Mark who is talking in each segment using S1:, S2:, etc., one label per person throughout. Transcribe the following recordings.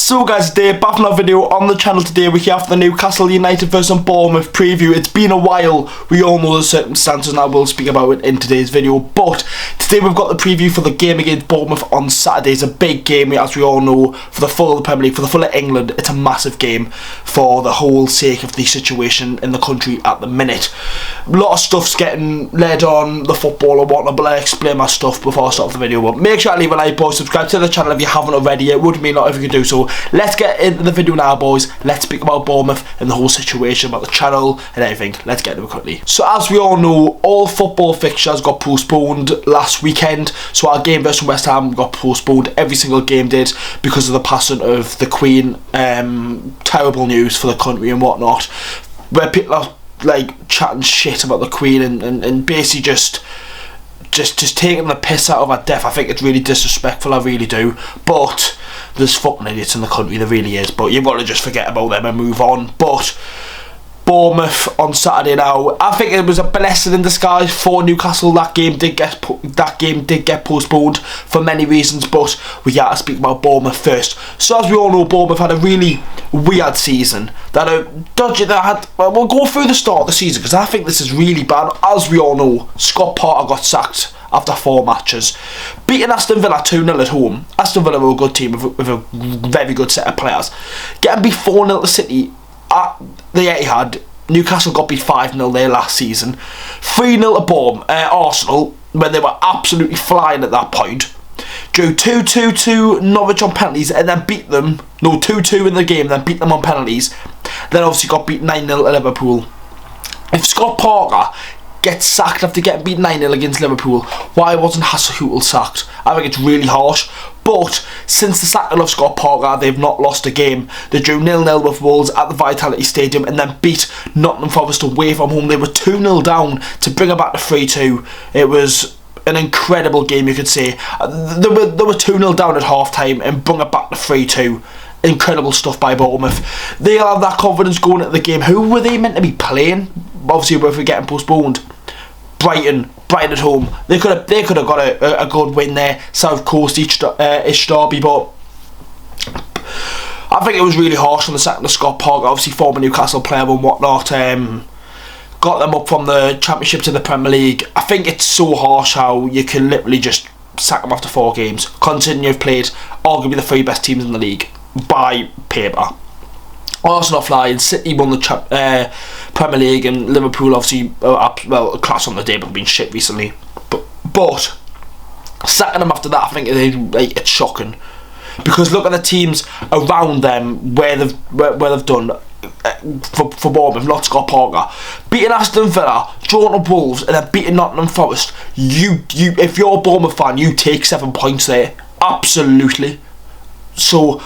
S1: So guys, today, back from our video on the channel today, we're here for the Newcastle United vs Bournemouth preview. It's been a while, we all know the circumstances and I will speak about it in today's video, but today we've got the preview for the game against Bournemouth on Saturday. It's a big game, as we all know, for the full of the Premier League, for the full of England. It's a massive game for the whole sake of the situation in the country at the minute. A lot of stuff's getting led on the football and whatnot, but I'll explain my stuff before I start the video. But make sure to leave a like, boys, subscribe to the channel if you haven't already. It would mean a lot if you could do so. Let's get into the video now, boys. Let's speak about Bournemouth and the whole situation, about the channel and everything. Let's get into it quickly. So as we all know, all football fixtures got postponed last weekend. So our game versus West Ham got postponed. Every single game did, because of the passing of the Queen. Terrible news for the country and whatnot, where people are like chatting shit about the Queen and basically just taking the piss out of her death. I think it's really disrespectful, I really do. But there's fucking idiots in the country, there really is. But you've got to just forget about them and move on. But Bournemouth on Saturday now, I think it was a blessing in disguise for Newcastle. That game did get postponed for many reasons, but we got to speak about Bournemouth first. So as we all know, Bournemouth had a really weird season. We'll go through the start of the season, because I think this is really bad. As we all know, Scott Parker got sacked after 4 matches. Beating Aston Villa 2-0 at home. Aston Villa were a good team with a very good set of players. Getting beat 4-0 to City at the Etihad. Newcastle got beat 5-0 there last season. 3-0 to Arsenal, when they were absolutely flying at that point. Drew 2-2 to Norwich on penalties and then beat them. No, 2-2 in the game, then beat them on penalties. Then obviously got beat 9-0 at Liverpool. If Scott Parker gets sacked after getting beat 9-0 against Liverpool, why wasn't Hasenhüttl sacked? I think it's really harsh. But since the sacking of Scott Parker, they've not lost a game. They drew 0-0 with Wolves at the Vitality Stadium and then beat Nottingham Forest away from home. They were 2-0 down to bring it back to 3-2. It was an incredible game, you could say. They were 2-0 down at half time and bring it back to 3-2. Incredible stuff by Bournemouth. They have that confidence going into the game. Who were they meant to be playing? Obviously, if we're getting postponed, Brighton at home. They could have got a good win there. South Coast ish derby, but I think it was really harsh on the second of Scott Parker, obviously former Newcastle player and whatnot. Got them up from the Championship to the Premier League. I think it's so harsh how you can literally just sack them after 4 games, considering you've played arguably the 3 best teams in the league by paper. Arsenal flying, City won the Premier League, and Liverpool obviously, well, class on the day, but been shit recently. But sacking them after that, I think it's shocking, because look at the teams around them where they've done for Bournemouth, not Scott Parker. Beating Aston Villa, drawing up Wolves, and then beating Nottingham Forest. If you're a Bournemouth fan, you take 7 points there, absolutely. So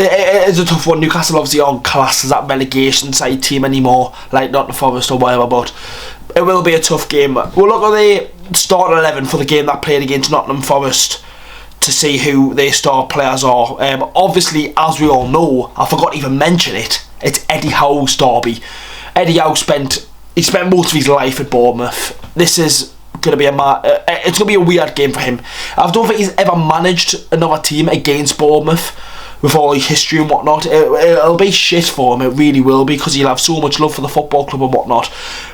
S1: it is a tough one. Newcastle obviously aren't classed as that relegation side team anymore, like Nottingham Forest or whatever, but it will be a tough game. We'll look at the start 11 for the game that played against Nottingham Forest to see who their star players are. Obviously, as we all know, I forgot to even mention it, it's Eddie Howe's derby. Eddie Howe spent most of his life at Bournemouth. This is going to be it's going to be a weird game for him. I don't think he's ever managed another team against Bournemouth with all his history and whatnot. It'll be shit for him, it really will, because he'll have so much love for the football club and whatnot.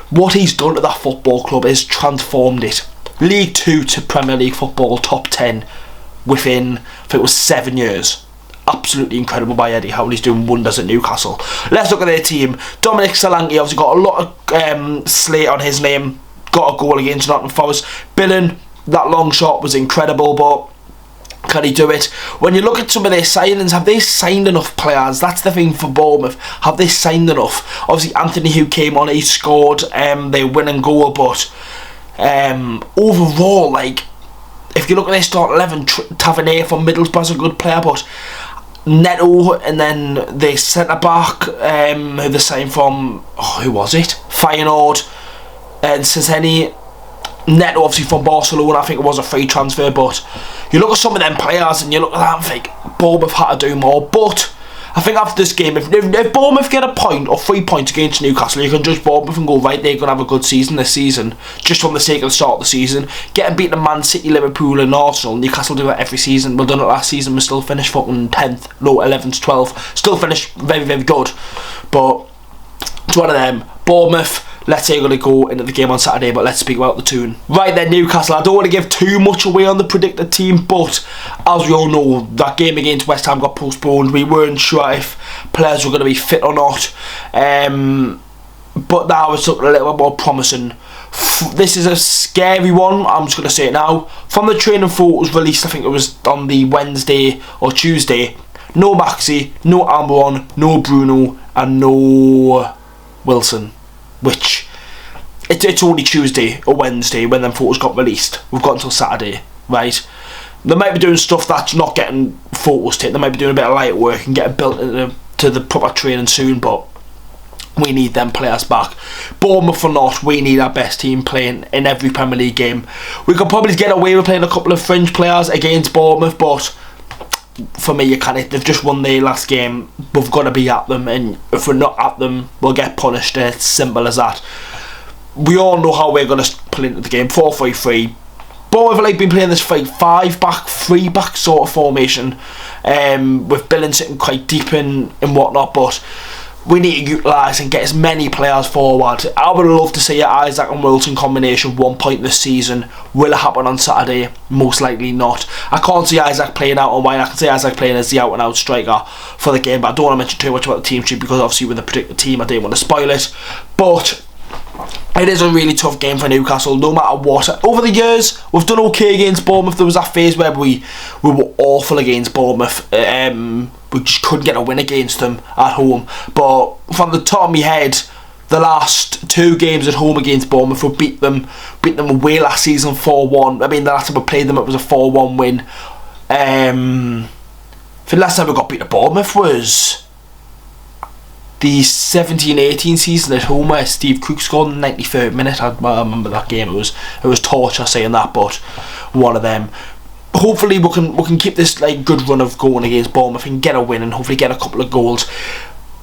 S1: What he's done to that football club is transformed it. League 2 to Premier League football, top 10 within, I think it was 7 years. Absolutely incredible by Eddie Howe. He's doing wonders at Newcastle. Let's look at their team. Dominic Solanke obviously got a lot of slate on his name. Got a goal against Nottingham Forest. Billing, that long shot was incredible, but can he do it? When you look at some of their signings, have they signed enough players? That's the thing for Bournemouth. Have they signed enough? Obviously, Anthony, who came on, he scored their winning goal, but overall, like, if you look at their start 11, Tavernier from Middlesbrough's a good player, but Neto, and then their centre-back, who they signed from, who was it? Feyenoord, and Szczesny. Neto obviously from Barcelona, I think it was a free transfer, but you look at some of them players and you look at that and think Bournemouth had to do more. But I think after this game, if Bournemouth get a point or 3 points against Newcastle, you can judge Bournemouth and go, right, they're going to have a good season this season, just from the sake of the start of the season. Getting beaten Man City, Liverpool and Arsenal, Newcastle do it every season. We've done it last season, we still finished fucking 10th, no, 11th, 12th, still finished very, very good. But it's one of them. Bournemouth, let's say you're going to go into the game on Saturday, but let's speak about the tune. Right then, Newcastle, I don't want to give too much away on the predicted team, but as we all know, that game against West Ham got postponed. We weren't sure if players were going to be fit or not, but now it's looking a little bit more promising. This is a scary one, I'm just going to say it now. From the training photos released, I think it was on the Wednesday or Tuesday, no Maxi, no Almiron, no Bruno, and no Wilson. Which, it's only Tuesday or Wednesday when them photos got released. We've got until Saturday, right? They might be doing stuff that's not getting photos taken. They might be doing a bit of light work and getting built into the proper training soon, but we need them players back. Bournemouth or not, we need our best team playing in every Premier League game. We could probably get away with playing a couple of fringe players against Bournemouth, but for me, you can't. They've just won their last game. We've got to be at them, and if we're not at them, we'll get punished. It's simple as that. We all know how we're going to play into the game. 4-3-3. Bournemouth have been playing this 5-back, 3-back sort of formation, with Billings sitting quite deep in whatnot, but we need to utilise and get as many players forward. I would love to see an Isaac and Wilson combination 1 point this season. Will it happen on Saturday? Most likely not. I can't see Isaac playing out on wide. I can see Isaac playing as the out and out striker for the game, but I don't want to mention too much about the team sheet because obviously with the predicted team I didn't want to spoil it. But it is a really tough game for Newcastle, no matter what. Over the years, we've done okay against Bournemouth. There was that phase where we were awful against Bournemouth. We just couldn't get a win against them at home. But from the top of my head, the last 2 games at home against Bournemouth, we beat them away last season 4-1. I mean, the last time we played them, it was a 4-1 win. The last time we got beat at Bournemouth was the 17-18 season at home where Steve Cook scored in the 93rd minute. I remember that game. It was torture saying that, but one of them. Hopefully we can keep this good run of going against Bournemouth and get a win and hopefully get a couple of goals.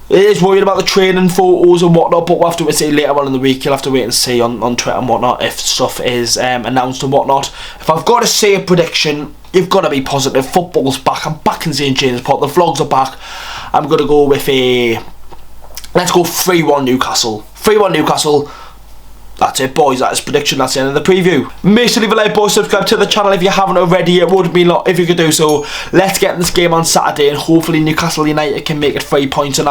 S1: It is worried about the training photos and whatnot, but we'll have to see later on in the week. You'll have to wait and see on Twitter and whatnot if stuff is announced and whatnot. If I've got to say a prediction, you've got to be positive. Football's back. I'm back in St James Park. The vlogs are back. I'm going to go with let's go 3-1 Newcastle. 3-1 Newcastle. That's it, boys. That's prediction. That's the end of the preview. Make sure to leave a like, boys. Subscribe to the channel if you haven't already. It would mean a lot if you could do so. Let's get in this game on Saturday, and hopefully Newcastle United can make it 3 points and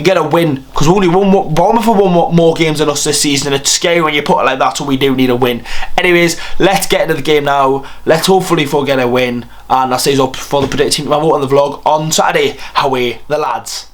S1: get a win. Because we only won Bournemouth have won more games than us this season, and it's scary when you put it like that. So we do need a win. Anyways, let's get into the game now. Let's hopefully get a win, and I'll say up for the predicted team. I vote on the vlog on Saturday. Away the lads.